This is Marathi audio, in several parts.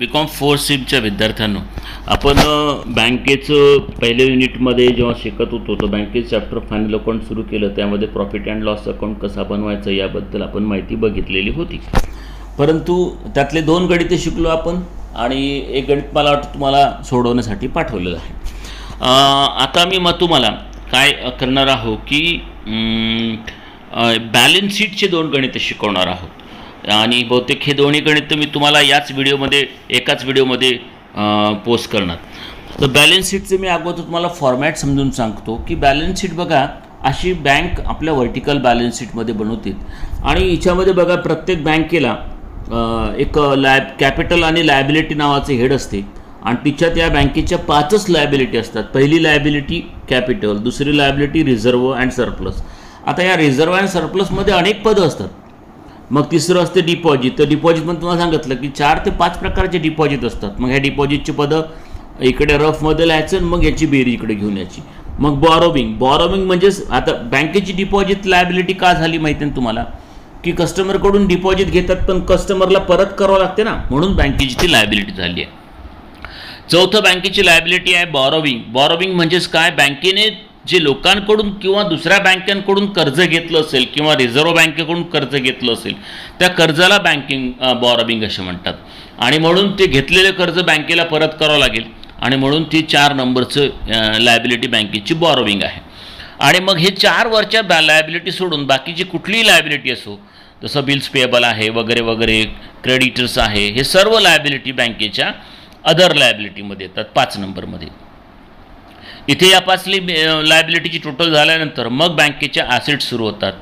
बी.कॉम फोर्थ सेमच्या विद्यार्थ्यांनो, आपण बँकेचं पहिल्या युनिटमध्ये जेव्हा शिकत होतो तर बँकेचं चॅप्टर फायनल अकाउंट सुरू केलं. त्यामध्ये प्रॉफिट अँड लॉस अकाउंट कसा बनवायचं याबद्दल आपण माहिती बघितलेली होती. परंतु त्यातले 2 गणिते शिकलो आपण आणि एक गणित मला वाटतं तुम्हाला सोडवण्यासाठी पाठवलेलं आहे. आता मी तुम्हाला काय करणार आहोत की बॅलन्स शीटचे 2 गणिते शिकवणार आहोत आणि बहुतेक हे दोन्ही गणित मी तुम्हाला एकाच व्हिडिओमध्ये पोस्ट करणार. तर बॅलन्स शीटचे मी अगोदर तुम्हाला फॉर्मॅट समजून सांगतो की बॅलन्स शीट बघा अशी बँक आपल्या व्हर्टिकल बॅलन्स शीटमध्ये बनवते आणि हिच्यामध्ये बघा प्रत्येक बँकेला एक कॅपिटल आणि लायबिलिटी नावाचे हेड असते आणि तिच्यात या बँकेच्या 5च लायबिलिटी असतात. पहिली लायबिलिटी कॅपिटल, दुसरी लायबिलिटी रिझर्व्ह अँड सरप्लस. आता या रिझर्व्ह अँड सरप्लसमध्ये अनेक पदं असतात. मग तिसरं असते डिपॉझिट. तर डिपॉझिट पण तुम्हाला सांगितलं की 4 ते 5 प्रकारचे डिपॉझिट असतात. मग ह्या डिपॉझिटची पदं इकडे रफमध्ये लिहायचं, मग याची बेरी इकडे घेऊन यायची. मग बॉरोविंग म्हणजेच आता बँकेची डिपॉझिट लायबिलिटी का झाली माहिती आहे तुम्हाला, की कस्टमरकडून डिपॉझिट घेतात पण कस्टमरला परत करावं लागते ना, म्हणून बँकेची ती लायबिलिटी झाली आहे. चौथं बँकेची लायबिलिटी आहे बॉरोविंग म्हणजेच काय, बँकेने जे लोकांकडून किंवा दुसऱ्या बँकांकडून कर्ज घेतलं असेल किंवा रिझर्व्ह बँकेकडून कर्ज घेतलं असेल त्या कर्जाला बॉरोविंग असे म्हणतात आणि म्हणून ते घेतलेले कर्ज बँकेला परत करावं लागेल आणि म्हणून ती 4 नंबरचं लायबिलिटी बँकेची बॉरोविंग आहे. आणि मग हे 4 वरच्या लायबिलिटी सोडून बाकीची कुठलीही लायबिलिटी असो, जसं बिल्स पेएबल आहे वगैरे वगैरे, क्रेडिटर्स आहे, हे सर्व लायबिलिटी बँकेच्या अदर लायबिलिटीमध्ये येतात 5 नंबरमध्ये. इथे या 5 लायबिलिटीची टोटल झाल्यानंतर मग बँकेच्या ॲसेट सुरू होतात.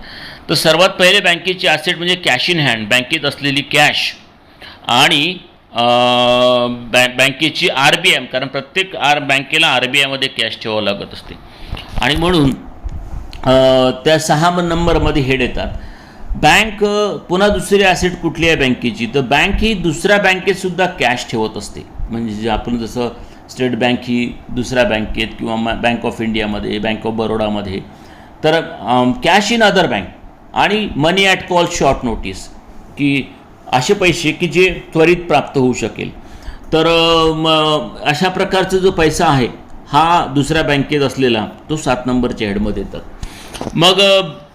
तर सर्वात पहिले बँकेचे ॲसेट म्हणजे कॅश इन हँड, बँकेत असलेली कॅश आणि बँकेची RBI, कारण प्रत्येक बँकेला RBIमध्ये कॅश ठेवावं लागत असते आणि म्हणून त्या 6 नंबरमध्ये हेड येतात. बँक पुन्हा दुसरी ॲसेट कुठली आहे बँकेची, तर बँक ही दुसऱ्या बँकेतसुद्धा कॅश ठेवत असते. म्हणजे आपण जसं स्टेट बँक ही दुसऱ्या बँकेत किंवा बँक ऑफ इंडियामध्ये, बँक ऑफ बरोडामध्ये, तर कॅश इन अदर बँक आणि मनी ॲट कॉल शॉर्ट नोटीस, की असे पैसे की जे त्वरित प्राप्त होऊ शकेल. तर अशा प्रकारचा जो पैसा आहे हा दुसऱ्या बँकेत असलेला तो 7 नंबरच्या हेडमध्ये येतात. मग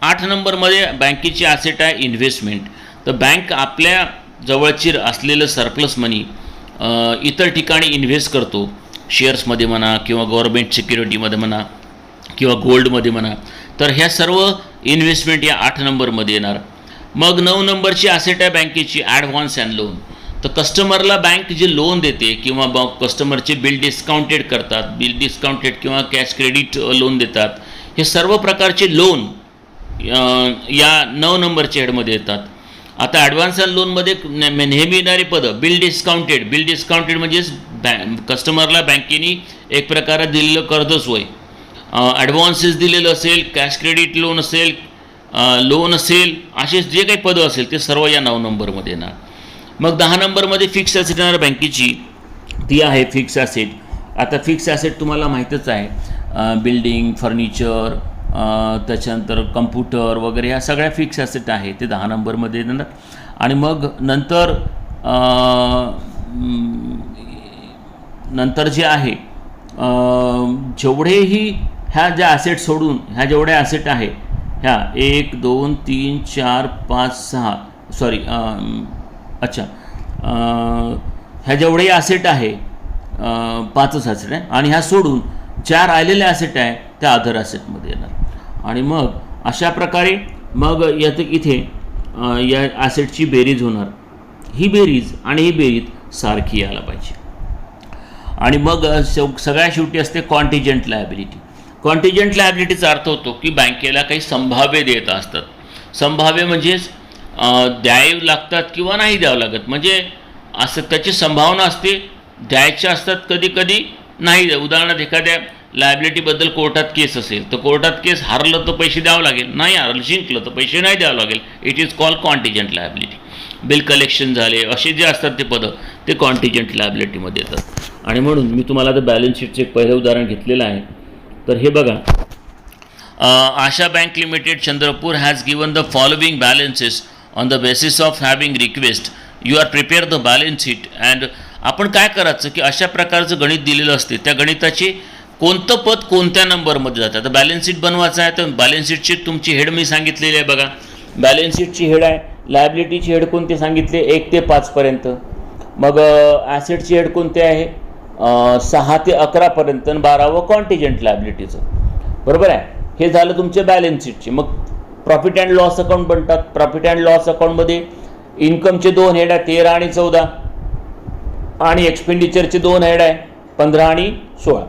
8 नंबरमध्ये बँकेची ॲसेट आहे इन्व्हेस्टमेंट. तर बँक आपल्या जवळची असलेलं सरप्लस मनी इतर ठिकाणी इन्व्हेस्ट करतो, शेअर्समध्ये म्हणा किंवा गव्हर्नमेंट सिक्युरिटीमध्ये म्हणा किंवा गोल्डमध्ये म्हणा. तर ह्या सर्व इन्व्हेस्टमेंट या 8 नंबरमध्ये येणार. मग 9 नंबरची ॲसेट आहे बँकेची ॲडव्हान्स अँड लोन. तर कस्टमरला बँक जे लोन देते किंवा कस्टमरचे बिल डिस्काउंटेड करतात, बिल डिस्काउंटेड किंवा कॅश क्रेडिट लोन देतात, हे सर्व प्रकारचे लोन या 9 नंबरच्या हेडमध्ये येतात. आता ॲडव्हान्स अँड लोनमध्ये नेहमी येणारी पदं बिल डिस्काउंटेड म्हणजेच कस्टमरला बँकेने एक प्रकारे दिलेलं कर्जच होय, ॲडव्हान्सेस दिलेलं असेल, कॅश क्रेडिट लोन असेल, लोन असेल, असे जे काही पदं असेल ते सर्व या 9 नंबरमध्ये येणार. मग 10 नंबरमध्ये फिक्स ॲसेट येणार बँकेची, ती आहे फिक्स ॲसेट. आता फिक्स ॲसेट तुम्हाला माहीतच आहे, बिल्डिंग, फर्निचर, त्याच्यानंतर कम्प्युटर वगैरे ह्या सगळ्या फिक्स ॲसेट आहे, ते 10 नंबरमध्ये येणार. आणि मग नंतर जे आहे जेवढेही ह्या ज्या ॲसेट सोडून ह्या जेवढ्या ॲसेट आहे ह्या 1 2 3 4 5 6 सॉरी अच्छा ह्या जेवढे ॲसेट आहे 5च ॲसेट आहे आणि ह्या सोडून ज्या राहिलेल्या ॲसेट आहे त्या अदर ॲसेटमध्ये येणार. आणि मग अशा प्रकारे मग इथे या ॲसेटची बेरीज होणार. ही बेरीज आणि ही बेरीज सारखी यायला पाहिजे. आणि मग सगळ्या शेवटी असते कॉन्टिजेंट लायबिलिटी. कॉन्टिजेंट लायबिलिटीचा अर्थ होतो की बँकेला काही संभाव्य देयता असतात. संभाव्य म्हणजेच द्यावे लागतात किंवा नाही द्यावं लागत, म्हणजे असं त्याची संभावना असते, द्यायच्या असतात, कधी कधी नाही. उदाहरणार्थ एखाद्या लायबिलिटीबद्दल कोर्टात केस असेल तर कोर्टात केस हारलं तर पैसे द्यावं लागेल, नाही हारलं जिंकलं तर पैसे नाही द्यावं लागेल. It is called contingent liability. Bill collection झाले असे जे असतात ते पदं ते कॉन्टिजेंट लायबिलिटीमध्ये येतात. आणि म्हणून मी तुम्हाला आता बॅलन्स शीटचं एक पहिलं उदाहरण घेतलेलं आहे. तर हे बघा, Asha bank limited Chandrapur has given the following balances on the basis of having request. You are prepared the balance sheet and आपण काय करायचं की अशा प्रकारचं गणित दिलेलं असते, त्या गणिताचे कोणतं पद कोणत्या नंबरमध्ये जातं. आता बॅलन्स शीट बनवायचं आहे तर बॅलन्स शीटची तुमची हेड मी सांगितलेली आहे बघा. बॅलन्स शीटची हेड आहे, लायबिलिटीची हेड कोणते सांगितले 1 ते 5 पर्यंत. मग ॲसेटची हेड कोणते आहे 6 ते 11 पर्यंत आणि 12वं कॉन्टिजेंट लायबिलिटीचं. बरोबर आहे. हे झालं तुमच्या बॅलन्स शीटची. मग प्रॉफिट अँड लॉस अकाउंट बनतात. प्रॉफिट अँड लॉस अकाउंटमध्ये इन्कमचे 2 हेड आहे 13 आणि 14 आणि एक्सपेंडिचरचे 2 हेड आहे 15 आणि 16.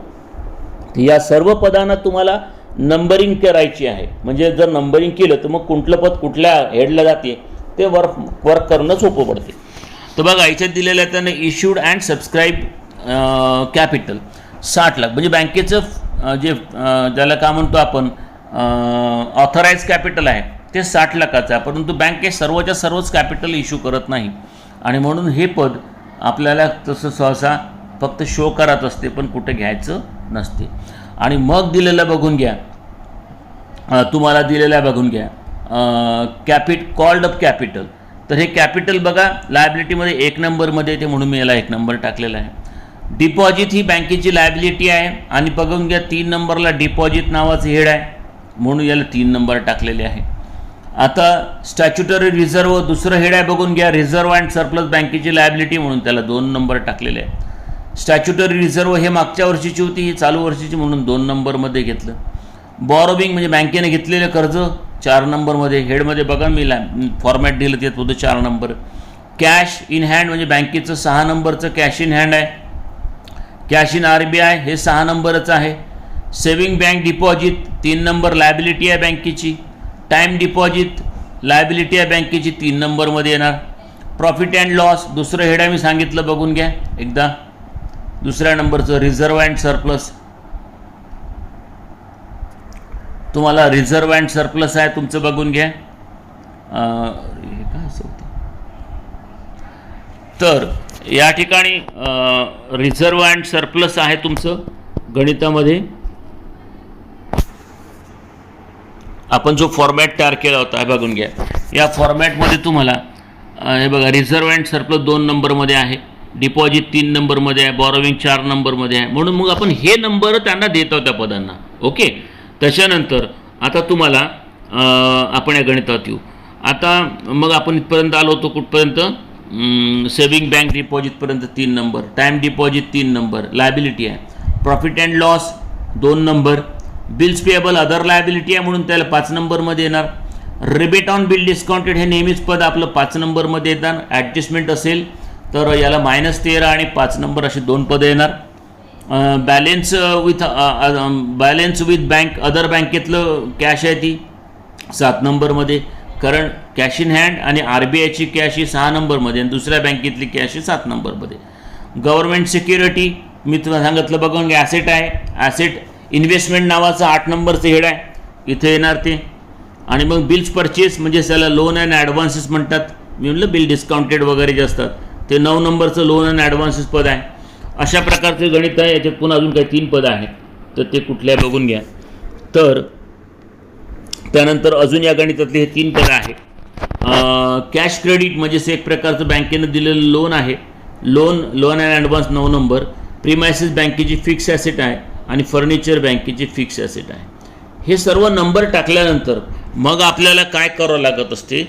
या सर्व पदांना तुम्हाला नंबरिंग करायची आहे. म्हणजे जर नंबरिंग केलं तर मग कुठलं पद कुठल्या हेडला जाते ते वर्क करणं सोपं पडते. तर बघा इथे दिलेलं आहे त्यानं issued and subscribe capital 60 lakh. म्हणजे बँकेचं जे ज्याला काय म्हणतो आपण ऑथराईज कॅपिटल आहे ते 60 लाखाचं आहे. परंतु बँक हे सर्वच्या सर्वच कॅपिटल इश्यू करत नाही आणि म्हणून हे पद आपल्याला तसं सहसा फक्त शो करत असते पण कुठे घ्यायचं नसते. आणि मग दिलेलं बघून घ्या, तुम्हाला दिलेलं बघून घ्या कॉल्ड अप कॅपिटल. तर हे कॅपिटल बघा लायबिलिटीमध्ये 1 नंबरमध्ये येते म्हणून मी याला 1 नंबर टाकलेला आहे. डिपॉझिट ही बँकेची लायबिलिटी आहे आणि बघून घ्या 3 नंबरला डिपॉझिट नावाचं हेड आहे म्हणून याला 3 नंबर टाकलेले आहे. आता स्टॅच्युटरी रिझर्व दुसरं हेड आहे बघून घ्या, रिझर्व अँड सरप्लस बँकेची लायबिलिटी म्हणून त्याला 2 नंबर टाकलेले आहे. स्टॅच्युटरी रिझर्व हे मागच्या वर्षीची होती, ही चालू वर्षीची म्हणून 2 नंबरमध्ये घेतलं. बॉरोविंग म्हणजे बँकेने घेतलेलं कर्ज 4 नंबरमध्ये. हेडमध्ये बघा मी फॉर्मॅट दिलं ते होतं 4 नंबर. कॅश इन हँड म्हणजे बँकेचं 6 नंबरचं कॅश इन हँड आहे. कॅश इन RBI हे 6 नंबरचं आहे. सेविंग बँक डिपॉझिट 3 नंबर लायबिलिटी आहे बँकेची. टाईम डिपॉझिट लायबिलिटी आहे बँकेची 3 नंबरमध्ये येणार. प्रॉफिट अँड लॉस दुसरं हेड आहे मी सांगितलं बघून घ्या एकदा. दुसऱ्या नंबरचं रिझर्व अँड सरप्लस, तुम्हाला रिझर्व अँड सरप्लस आहे तुमचं बघून घ्या. हे काय असं होतं तर या ठिकाणी रिझर्व अँड सरप्लस आहे तुमचं गणितामध्ये. आपण जो फॉर्मॅट तयार केला होता हे बघून घ्या. या फॉर्मॅटमध्ये तुम्हाला हे बघा रिझर्व अँड सरप्लस 2 नंबरमध्ये आहे, डिपॉझिट 3 नंबरमध्ये आहे, बॉरोविंग 4 नंबरमध्ये आहे. म्हणून मग आपण हे नंबर त्यांना देतो त्या पदांना. ओके. त्याच्यानंतर आता तुम्हाला आपण या गणितात येऊ. आता मग आपण इथपर्यंत आलो होतो कुठपर्यंत सेविंग बँक डिपॉझिटपर्यंत 3 नंबर, टाईम डिपॉझिट 3 नंबर लायबिलिटी आहे. प्रॉफिट अँड लॉस 2 नंबर. बिल्स पेएबल अदर लायबिलिटी आहे म्हणून त्याला 5 नंबरमध्ये येणार. रिबेट ऑन बिल डिस्काउंटेड हे नेहमीच पद आपलं 5 नंबरमध्ये येतात. ॲडजस्टमेंट असेल तर याला -13 आणि 5 नंबर असे 2 पदं येणार. बॅलेन्स विथ बँक अदर बँकेतलं कॅश आहे ती 7 नंबरमध्ये. कारण कॅश इन हँड आणि RBIची कॅश ही 6 नंबरमध्ये आणि दुसऱ्या बँकेतली कॅश ही 7 नंबरमध्ये. गव्हर्नमेंट सिक्युरिटी मी तुम्हाला सांगितलं बघून की ॲसेट आहे. ॲसेट इन्व्हेस्टमेंट नावाचं 8 नंबरचं हेड आहे इथे येणार ते. आणि मग बिल्स परचेस म्हणजे त्याला लोन अँड ॲडव्हान्सेस म्हणतात. मी म्हटलं बिल डिस्काउंटेड वगैरे जे असतात ते 9 नंबरचं लोन अँड ॲडव्हान्सेस पद आहे. अशा प्रकारचे गणित आहे. याच्यात पुन्हा अजून काही 3 पदं आहेत तर ते कुठल्या बघून घ्या. तर त्यानंतर अजून या गणितातले हे 3 पदं आहेत. कॅश क्रेडिट म्हणजे एक प्रकारचं बँकेनं दिलेलं लोन आहे. Loan and advance 9 number. Premises बँकेची फिक्स ॲसेट आहे आणि फर्निचर बँकेची फिक्स ॲसेट आहे. हे सर्व नंबर टाकल्यानंतर मग आपल्याला काय करावं लागत असते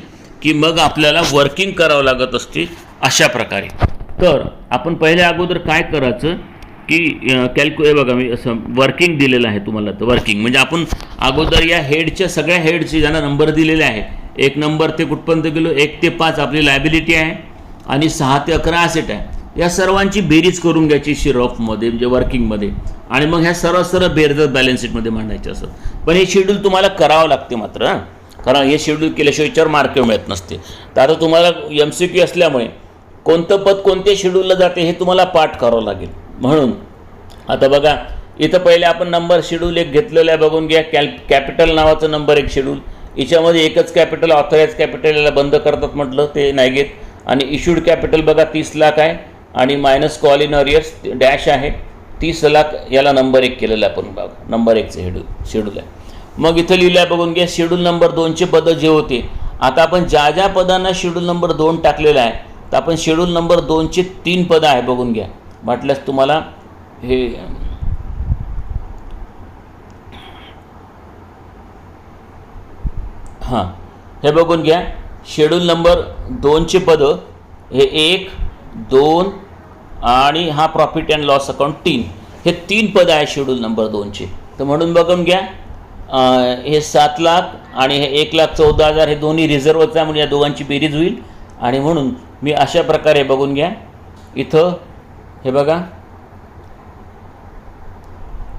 की मग आपल्याला वर्किंग करावं लागत असते अशा प्रकारे. तर आपण पहिल्या अगोदर काय करायचं की बघा मी असं वर्किंग दिलेलं आहे तुम्हाला. तर वर्किंग म्हणजे आपण अगोदर या हेडच्या सगळ्या हेडचे ज्यांना नंबर दिलेले आहे 1 नंबर ते कुठपर्यंत गेलो 1 ते 5 आपली लायबिलिटी आहे आणि 6 ते 11 ॲसेट आहे. या सर्वांची बेरीज करून घ्यायची रफमध्ये म्हणजे वर्किंगमध्ये आणि मग ह्या सरळ बेरजत बॅलन्स शीटमध्ये मांडायचे असं. पण हे शेड्यूल तुम्हाला करावं लागते मात्र कारण हे शेड्यूल केल्याशिवाय विचार मार्क मिळत नसते. तर आता तुम्हाला MCQ असल्यामुळे कोणतं पद कोणत्या शेड्यूलला जाते हे तुम्हाला पाठ करावं लागेल. म्हणून आता बघा इथं पहिले आपण नंबर शेड्यूल 1 घेतलेलं आहे बघून घ्या. कॅपिटल नावाचं नंबर 1 शेड्यूल. याच्यामध्ये एकच कॅपिटल ऑथराईज कॅपिटल याला बंद करतात म्हटलं ते नाही घेत. आणि इश्यूड कॅपिटल बघा 30 लाख आहे आणि minus call in arrears dash आहे 30 लाख. याला नंबर 1 केलेलं आहे आपण बघा. नंबर 1चं शेड्यूल आहे. मग इथं लिहिलं आहे बघून घ्या शेड्यूल नंबर 2चे पदं जे होते. आता आपण ज्या ज्या पदांना शेड्यूल नंबर 2 टाकलेलं आहे तर आपण शेड्यूल नंबर 2चे 3 पदं आहे बघून घ्या. वाटल्यास तुम्हाला हे हां हे बघून घ्या. शेड्यूल नंबर 2चे पदं हे 1, 2 आणि हा प्रॉफिट अँड लॉस अकाउंट 3, हे 3 पदं आहे शेड्यूल नंबर 2चे. तर म्हणून बघून घ्या हे 7 लाख आणि हे 1,14,000 हे दोन्ही रिझर्वच आहे, म्हणजे या दोघांची बेरीज होईल. आणि म्हणून मी अशा प्रकारे बघून घ्या इथं हे बघा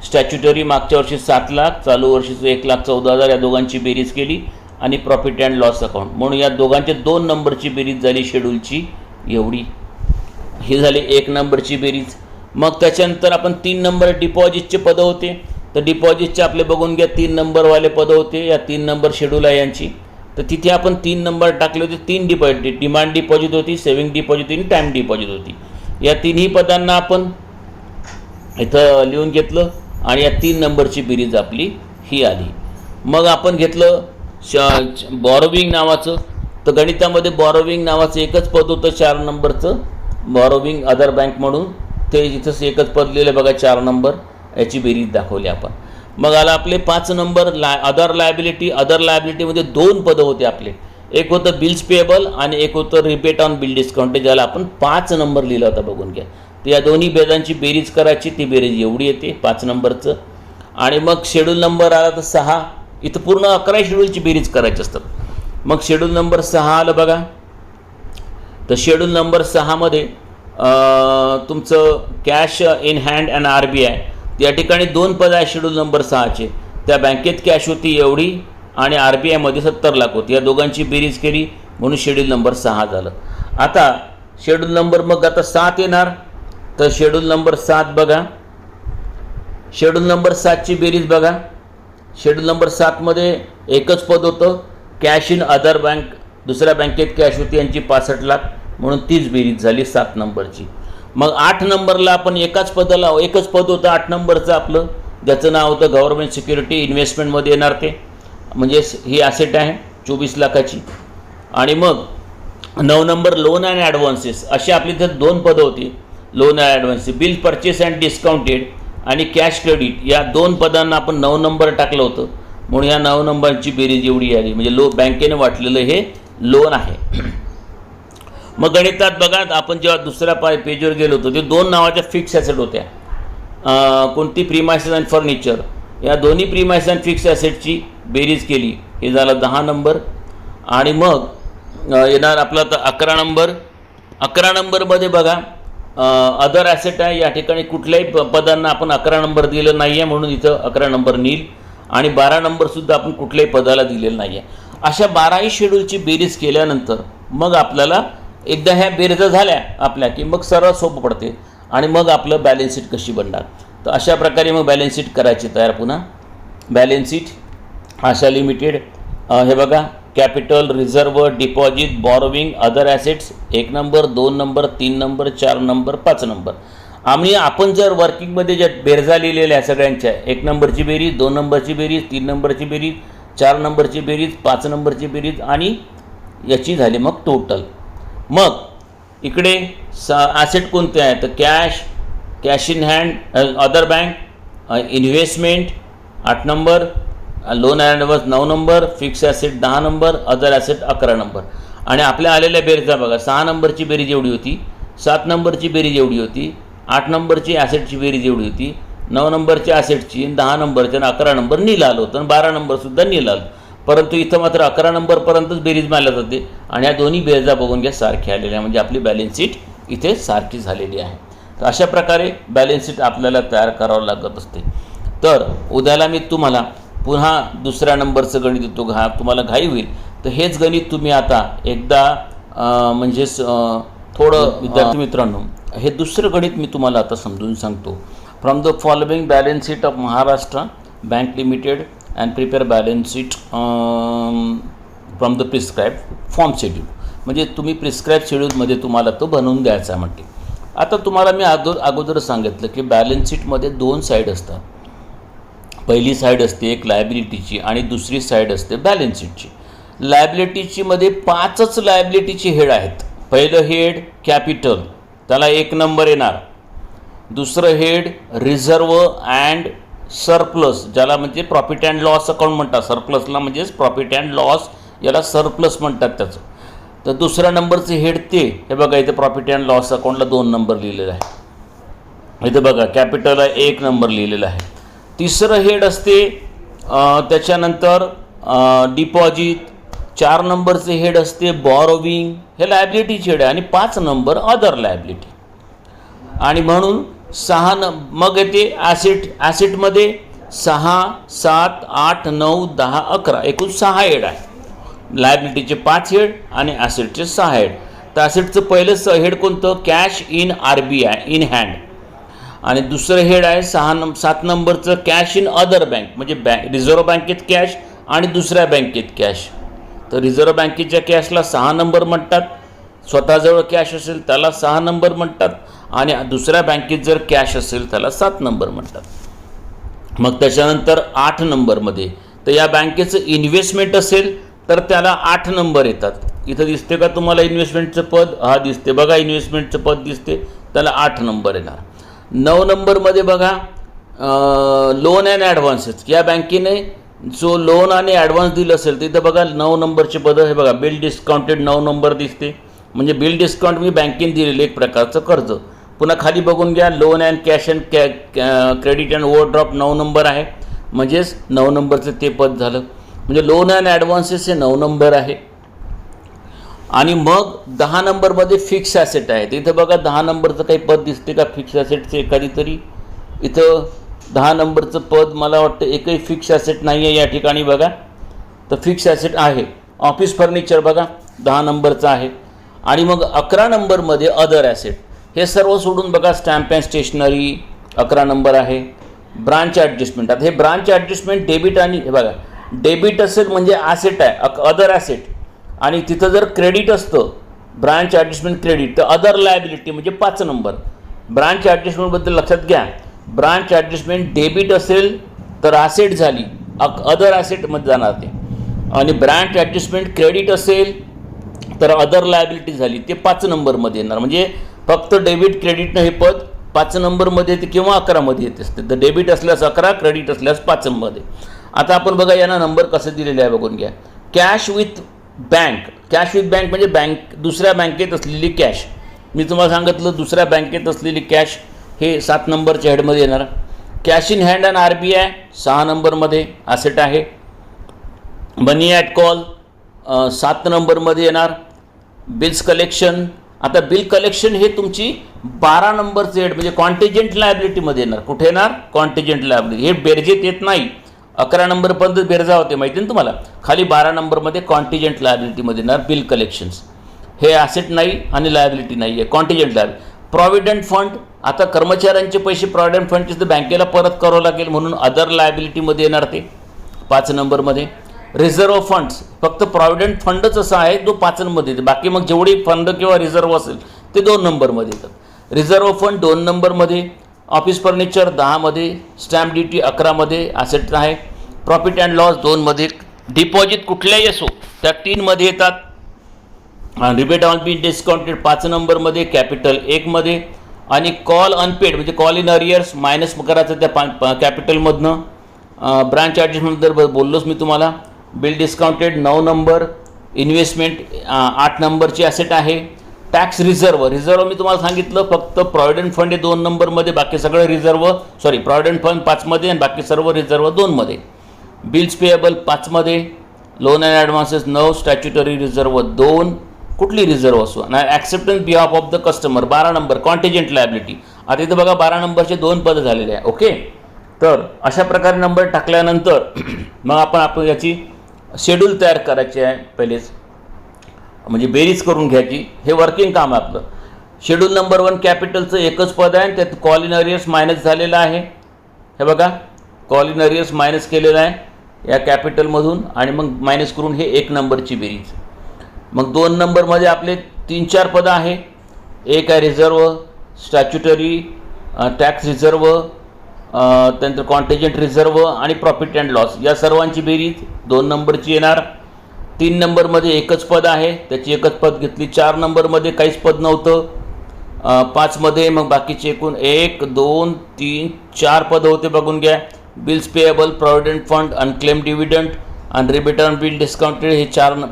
स्टॅच्युटरी मागच्या वर्षी 7 लाख, चालू वर्षीचं 1,14,000 या दोघांची बेरीज केली आणि प्रॉफिट अँड लॉस अकाउंट म्हणून या दोघांचे 2 नंबरची बेरीज झाली शेड्यूलची एवढी. ही झाली 1 नंबरची बेरीज. मग त्याच्यानंतर आपण 3 नंबर डिपॉझिटचे पदं होते. तर डिपॉझिटचे आपले बघून घ्या 3 नंबरवाले पदं होते. या 3 नंबर शेड्यूल आहे यांची. तर तिथे आपण 3 नंबर टाकले होते. 3 डिपॉझिट, डिमांड डिपॉझिट होती, सेव्हिंग डिपॉझिट आणि टाईम डिपॉझिट होती. या तिन्ही पदांना आपण इथं लिहून घेतलं आणि या 3 नंबरची बेरीज आपली ही आली. मग आपण घेतलं बॉरोविंग नावाचं. तर गणितामध्ये बॉरोविंग नावाचं एकच पद होतं 4 नंबरचं, बॉरोविंग अदर बँक म्हणून. ते इथंच एकच पद लिहिलं बघा 4 नंबर, याची बेरीज दाखवली आपण. मग आला आपले 5 नंबर अदर लायबिलिटी. अदर लायबिलिटीमध्ये 2 पदं होते आपले. एक होतं बिल्स पेएबल आणि एक होतं रिबेट ऑन बिल डिस्काउंट, ज्याला आपण 5 नंबर लिहिला होता बघून घ्या. तर या दोन्ही बेदांची बेरीज करायची, ती बेरीज एवढी येते 5 नंबरचं. आणि मग शेड्यूल नंबर आला तर 6. इथं पूर्ण 11 शेड्यूलची बेरीज करायची असतात. मग शेड्यूल नंबर 6 आलं बघा. तर शेड्यूल नंबर 6मध्ये तुमचं cash in hand and RBI. या ठिकाणी 2 पदं आहे शेड्यूल नंबर 6चे. त्या बँकेत कॅश होती एवढी आणि RBIमध्ये 70 लाख होती. या दोघांची बेरीज केली म्हणून शेड्यूल नंबर 6 झालं. आता शेड्यूल नंबर मग आता 7 येणार. तर शेड्यूल नंबर 7 बघा. शेड्यूल नंबर 7ची बेरीज बघा. शेड्यूल नंबर 7मध्ये एकच पद होतं कॅश इन अदर बँक. दुसऱ्या बँकेत कॅश होती यांची 65 लाख म्हणून तीच बेरीज झाली 7 नंबरची. मग 8 नंबरला आपण एकच पद होतं 8 नंबरचं आपलं, ज्याचं नाव होतं गव्हर्नमेंट सिक्युरिटी. इन्व्हेस्टमेंटमध्ये येणार ते, म्हणजे ही ॲसेट आहे 24 लाखाची. आणि मग 9 नंबर लोन अँड ॲडव्हान्सेस. अशी आपली तर 2 पदं होती, loan and advances. Bill purchase and discounted आणि कॅश क्रेडिट या 2 पदांना आपण 9 नंबर टाकलं होतं म्हणून या 9 नंबरची बेरीज एवढी आली. म्हणजे बँकेने वाटलेलं हे लोन आहे. मग गणितात बघा आपण जेव्हा दुसऱ्या पेजवर गेलो होतो ते 2 नावाच्या फिक्स ॲसेट होत्या. कोणती प्रीमायसेस आणि फर्निचर. या दोन्ही प्रीमायसेस आणि फिक्स ॲसेटची बेरीज केली, हे झालं 10 नंबर. आणि मग येणार आपला तर 11 नंबर. 11 नंबरमध्ये बघा अदर ॲसेट आहे. या ठिकाणी कुठल्याही पदांना आपण 11 नंबर दिलेलं नाही आहे म्हणून इथं 11 नंबर नील. आणि 12 नंबरसुद्धा आपण कुठल्याही पदाला दिलेलं नाही आहे. अशा 12ही शेड्यूलची बेरीज केल्यानंतर मग आपल्याला एकदा ह्या बेरीजा झाल्या आपल्या की मग सर्व सोपं पडते आणि मग आपलं बॅलन्स शीट कशी बनणार. तर अशा प्रकारे मग बॅलन्स शीट करायची तयार. पुन्हा बॅलन्स शीट आशा लिमिटेड. हे बघा capital, reserve, deposit, borrowing, other assets 1 number, 2 number, 3 number, 4 number, 5 number. आणि आपण जर वर्किंगमध्ये ज्या बेरजा लिहिलेल्या आहे सगळ्यांच्या 1 नंबरची बेरीज, 2 नंबरची बेरीज, 3 नंबरची बेरीज, 4 नंबरची बेरीज, 5 नंबरची बेरीज आणि याची झाली मग टोटल. मग इकडे ॲसेट कोणते आहे तर cash in hand, other bank, investment 8 number, loan and advance 9 number, fix asset 10 number, other asset 11 number. आणि आपल्या आलेल्या बेरीजा बघा 6 नंबरची बेरीज एवढी होती, 7 नंबरची बेरीज एवढी होती, 8 नंबरची ॲसेटची बेरीज एवढी होती, 9 नंबरच्या ॲसेटची, 10 नंबरच्या आणि 11 नंबर नील आलं होतं आणि 12 नंबरसुद्धा नील आलं. परंतु इथं मात्र 11 नंबरपर्यंतच बेरीज मारल्या जाते आणि या दोन्ही बेरीजा बघून घ्या सारख्या आलेल्या, म्हणजे आपली बॅलन्स शीट इथे सारखी झालेली आहे. तर अशा प्रकारे बॅलन्स शीट आपल्याला तयार करावं लागत असते. तर उद्याला मी तुम्हाला पुन्हा दुसऱ्या नंबरचं गणित देतो. तुम्हाला घाई होईल तर हेच गणित तुम्ही आता एकदा म्हणजेच थोडं विद्यार्थी मित्रांनो हे दुसरं गणित मी तुम्हाला आता समजून सांगतो. From the following balance sheet of Maharashtra bank limited and prepare balance sheet from the prescribe form schedule. म्हणजे तुम्ही प्रिस्क्राईब शेड्यूलमध्ये तुम्हाला तो बनवून द्यायचा आहे म्हणते. आता तुम्हाला मी अगोदर सांगितलं की बॅलन्स शीटमध्ये 2 साईड असतात. पहिली साईड असते एक लायबिलिटीची आणि दुसरी साईड असते बॅलन्स शीटची. लायबिलिटीची मध्ये 5च लायबिलिटीची हेड आहेत. पहिलं हेड कॅपिटल, त्याला 1 नंबर येणार. दुसरं हेड रिझर्व अँड सरप्लस, ज्याला म्हणजे प्रॉफिट अँड लॉस अकाउंट म्हणतात. सरप्लसला म्हणजेच प्रॉफिट अँड लॉस, याला सरप्लस म्हणतात त्याचं. तर दुसऱ्या नंबरचं हेड ते, हे बघा इथे प्रॉफिट अँड लॉस अकाउंटला 2 नंबर लिहिलेला आहे. इथं बघा कॅपिटलला 1 नंबर लिहिलेला आहे. तिसरं हेड असते त्याच्यानंतर डिपॉझिट. 4 नंबरचे हेड असते बॉरोविंग, हे लायबिलिटीचे हेड आहे. आणि 5 नंबर अदर लायबिलिटी. आणि म्हणून मग येते ॲसेट. ॲसेटमध्ये 6, 7, 8, 9, 10, 11 एकूण 6 हेड आहे. लायबिलिटीचे 5 हेड आणि ॲसेटचे 6 हेड. तर ॲसेटचं पहिलं हेड कोणतं? Cash in RBI, in hand. आणि दुसरं हेड आहे 7 नंबरचं कॅश इन अदर बँक, म्हणजे रिझर्व्ह बँकेत कॅश आणि दुसऱ्या बँकेत कॅश. तर रिझर्व्ह बँकेच्या कॅशला 6 नंबर म्हणतात. स्वतःजवळ कॅश असेल त्याला 6 नंबर म्हणतात. आणि दुसऱ्या बँकेत जर कॅश असेल त्याला 7 नंबर म्हणतात. मग त्याच्यानंतर 8 नंबरमध्ये तर या बँकेचं इन्व्हेस्टमेंट असेल तर त्याला 8 नंबर येतात. इथं दिसते का तुम्हाला इन्व्हेस्टमेंटचं पद? हा दिसते बघा, इन्व्हेस्टमेंटचं पद दिसते, त्याला 8 नंबर येणार. 9 नंबरमध्ये बघा लोन अँड ॲडव्हान्सेस. या बँकेने जो लोन आणि ॲडव्हान्स दिलं असेल तिथं बघा 9 नंबरचे पद. हे बघा बिल डिस्काउंटेड 9 नंबर दिसते, म्हणजे बिल डिस्काउंट मी बँकेने दिलेलं एक प्रकारचं कर्ज. पुन्हा खाली बघून घ्या loan and cash and credit and overdraft 9 number आहे, म्हणजेच 9 नंबरचं ते पद झालं. म्हणजे लोन अँड ॲडव्हान्सेस हे 9 नंबर आहे. आणि मग 10 नंबरमध्ये फिक्स ॲसेट आहे. इथं बघा 10 नंबरचं काही पद दिसते का फिक्स ॲसेटचे एखादी तरी? इथं 10 नंबरचं पद मला वाटतं एकही फिक्स ॲसेट नाही आहे या ठिकाणी बघा. तर फिक्स ॲसेट आहे. ऑफिस फर्निचर बघा 10 नंबरचं आहे. आणि मग 11 नंबरमध्ये अदर ॲसेट. हे सर्व सोडून बघा स्टॅम्प अँड स्टेशनरी 11 नंबर आहे. Branch adjustment. आता हे ब्रांच ॲडजस्टमेंट डेबिट, आणि हे बघा डेबिट असेल म्हणजे ॲसेट आहे, अदर ॲसेट. आणि तिथं जर क्रेडिट असतं ब्रांच ॲडजस्टमेंट क्रेडिट तर अदर लायबिलिटी म्हणजे 5 नंबर. ब्रांच ॲडजस्टमेंटबद्दल लक्षात घ्या, ब्रांच ॲडजस्टमेंट डेबिट असेल तर ॲसेट झाली, अदर ॲसेटमध्ये जाणार ते. आणि ब्रांच ॲडजस्टमेंट क्रेडिट असेल तर अदर लायबिलिटी झाली, ते 5 नंबरमध्ये येणार. म्हणजे फक्त डेबिट क्रेडिटनं हे पद 5 नंबरमध्ये येते किंवा 11मध्ये येते असते. तर डेबिट असल्यास 11, क्रेडिट असल्यास 5 मध्ये. आता आपण बघा यांना नंबर कसे दिलेले आहे बघून घ्या. Cash with bank. Cash with bank म्हणजे दुसऱ्या बँकेत असलेली कॅश. मी तुम्हाला सांगितलं दुसऱ्या बँकेत असलेली कॅश हे 7 नंबरच्या हेडमध्ये येणार. Cash in hand and RBI 6 नंबरमध्ये ॲसेट आहे. मनी ॲट कॉल 7 नंबरमध्ये येणार. Bills collection. आता बिल कलेक्शन हे तुमची 12 नंबरचे हेड म्हणजे कॉन्टिजेंट लायबिलिटीमध्ये येणार. कुठे येणार? Contingent liability. हे बेरजेत येत नाही. 11 नंबरपर्यंत बेरजा होते माहिती ना तुम्हाला. खाली 12 नंबरमध्ये कॉन्टिजेंट लायबिलिटीमध्ये येणार बिल कलेक्शन्स. हे ॲसेट नाही आणि लायबिलिटी नाही आहे, कॉन्टिजेंट लायबिलिटी. Provident fund. आता कर्मचाऱ्यांचे पैसे प्रॉव्हिडंट फंडचे तर बँकेला परत करावं लागेल म्हणून अदर लायबिलिटीमध्ये येणार ते 5 नंबरमध्ये. Reserve funds. फक्त प्रॉव्हिडंट फंडच असा आहे जो 5 नंबरमध्ये येते. बाकी मग जेवढे फंड किंवा रिझर्व्ह असेल ते 2 नंबरमध्ये येतात. रिझर्व्ह फंड 2 नंबरमध्ये. ऑफिस फर्निचर 10 मध्ये. स्टॅम्प ड्युटी 11 मध्ये ॲसेट आहे. प्रॉफिट अँड लॉस 2 मध्ये. डिपॉझिट कुठल्याही असो त्या 3 मध्ये येतात. रिबेट ऑन बिल डिस्काउंटेड 5 नंबरमध्ये. कॅपिटल 1 मध्ये. आणि कॉल अनपेड म्हणजे कॉल इन अरियर्स मायनस करायचं त्या कॅपिटलमधनं. ब्रांच ॲडजस्टमेंटबद्दल बोललोच मी तुम्हाला. Bill discounted 9 number. इन्व्हेस्टमेंट 8 नंबरची ॲसेट आहे. Tax reserve. रिझर्व मी तुम्हाला सांगितलं फक्त प्रॉव्हिडंट फंड हे 2 नंबरमध्ये, बाकी सगळं रिझर्व प्रॉव्हिडंट फंड 5 मध्ये आणि बाकी सर्व रिझर्व 2 मध्ये. बिल्स पेएबल 5 मध्ये. Loan and advances 9. Statutory reserve 2. कुठली रिझर्व असो. आणि acceptance behalf of the customer 12 number contingent liability. आता इथं बघा 12 नंबरचे 2 पद झालेले आहे. ओके. तर अशा प्रकारे नंबर टाकल्यानंतर मग आपण याची शेड्यूल तयार करायची आहे पहिलेच, म्हणजे बेरीज करून घ्यायची. हे वर्किंग काम आहे आपलं. शेड्यूल नंबर 1 कॅपिटलचं एकच पद आहे, त्यात कॉल इन अरियर्स मायनस झालेलं आहे. हे बघा कॉल इन अरियर्स मायनस केलेलं आहे या कॅपिटलमधून, आणि मग मायनस करून हे 1 नंबरची बेरीज. मग 2 नंबरमध्ये आपले 3-4 पदं आहे. एक आहे रिझर्व, स्टॅच्युटरी, टॅक्स रिझर्व, त्यानंतर कॉन्टिजेंट रिझर्व आणि प्रॉफिट अँड लॉस. या सर्वांची बेरीज 2 नंबरची येणार. 3 नंबरमध्ये एकच पद आहे, त्याची एकच पद घेतली. 4 नंबरमध्ये काहीच पद नव्हतं. 5 मध्ये मग बाकीचे एकूण 1 2 3 4 पद होते, बघून घ्या. Bills payable, provident fund, unclaim dividend आणि रिबेट ऑन बिल डिस्काउंटेड हे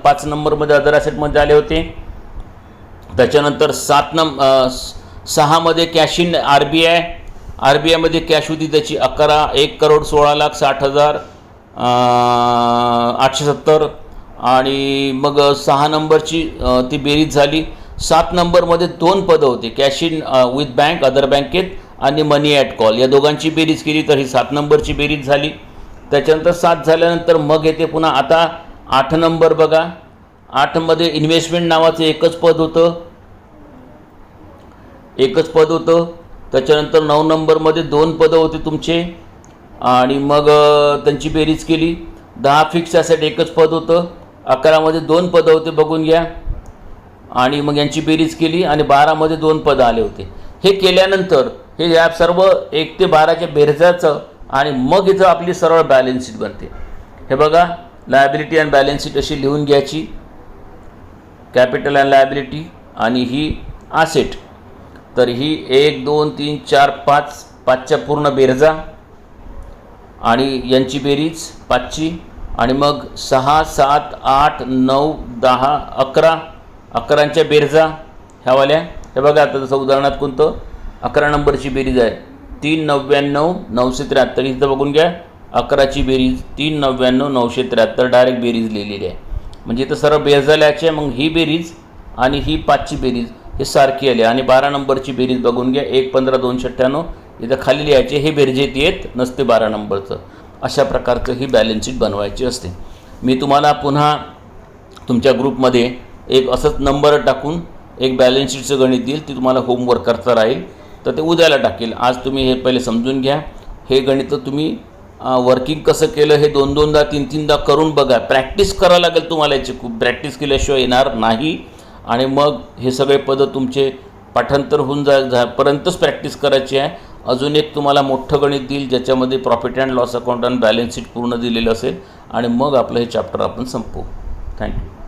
5 नंबरमध्ये अदर ॲसेटमध्ये आले होते. त्याच्यानंतर 6 मध्ये कॅश इन आर बी आयमध्ये कॅश होती त्याची 1,16,60,000 870 आणि मग 6 नंबरची ती बेरीज झाली. 7 नंबरमध्ये 2 पदं होते, cash in with bank other बँकेत आणि मनी ॲट कॉल, या दोघांची बेरीज केली तर ही 7 नंबरची बेरीज झाली. त्याच्यानंतर 7 झाल्यानंतर मग येते पुन्हा आता 8 नंबर बघा. 8 मध्ये इन्व्हेस्टमेंट नावाचं एकच पद होतं. त्याच्यानंतर 9 नंबरमध्ये 2 पदं होते तुमचे आणि मग त्यांची बेरीज केली. 10 फिक्स ॲसेट एकच पद होतं. 11 मध्ये 2 पदं होते, बघून घ्या, आणि मग यांची बेरीज केली. आणि 12 मध्ये 2 पदं आले होते. हे केल्यानंतर हे या सर्व 1 ते 12च्या बेरजाचं आणि मग इथं आपली सरळ बॅलन्स शीट बनते. हे बघा, लायबिलिटी अँड बॅलन्स शीट अशी लिहून घ्यायची, कॅपिटल अँड लायबिलिटी आणि ही ॲसेट. तर ही 1 2 3 4 5 5च्या पूर्ण बेरजा आणि यांची बेरीज 5ची आणि मग 6 7 8 9 10 11 11च्या बेरजा ह्यावाल्या. हे बघा, आता जसं उदाहरणात कोणतं 11 नंबरची बेरीज आहे 399 973, इथं बघून घ्या. 11ची बेरीज 399 973 डायरेक्ट बेरीज लिहिलेली आहे. म्हणजे इथं सर्व बेरजा लिहायची आहे. मग ही बेरीज आणि ही 5ची बेरीज हे सारखी आली. आणि 12 नंबरची बेरीज बघून घ्या 1 15 296, इथं खाली लिहायचे. हे बेरजेत येत नसते 12 नंबरचं. अशा प्रकारचं ही बॅलन्स शीट बनवायची असते. मी तुम्हाला पुन्हा तुमच्या ग्रुपमध्ये एक असंच नंबर टाकून एक बॅलन्स शीटचं गणित देईल, ती तुम्हाला होमवर्क करता राहील. तर ते उद्याला टाकेल. आज तुम्ही हे पहिले समजून घ्या. हे गणित तुम्ही वर्किंग कसं केलं हे 2-2दा 3-3दा करून बघा. प्रॅक्टिस करावं लागेल तुम्हाला, याची खूप प्रॅक्टिस केल्याशिवाय येणार नाही. आणि मग हे सगळे पदं तुमचे पाठांतर होऊन पर्यंतच प्रॅक्टिस करायची आहे. अजून एक तुम्हाला मोठं गणित देईल ज्याच्यामध्ये प्रॉफिट अँड लॉस अकाउंट आणि बॅलन्स शीट पूर्ण दिलेलं असेल आणि मग आपलं हे चॅप्टर आपण संपवू. थँक्यू.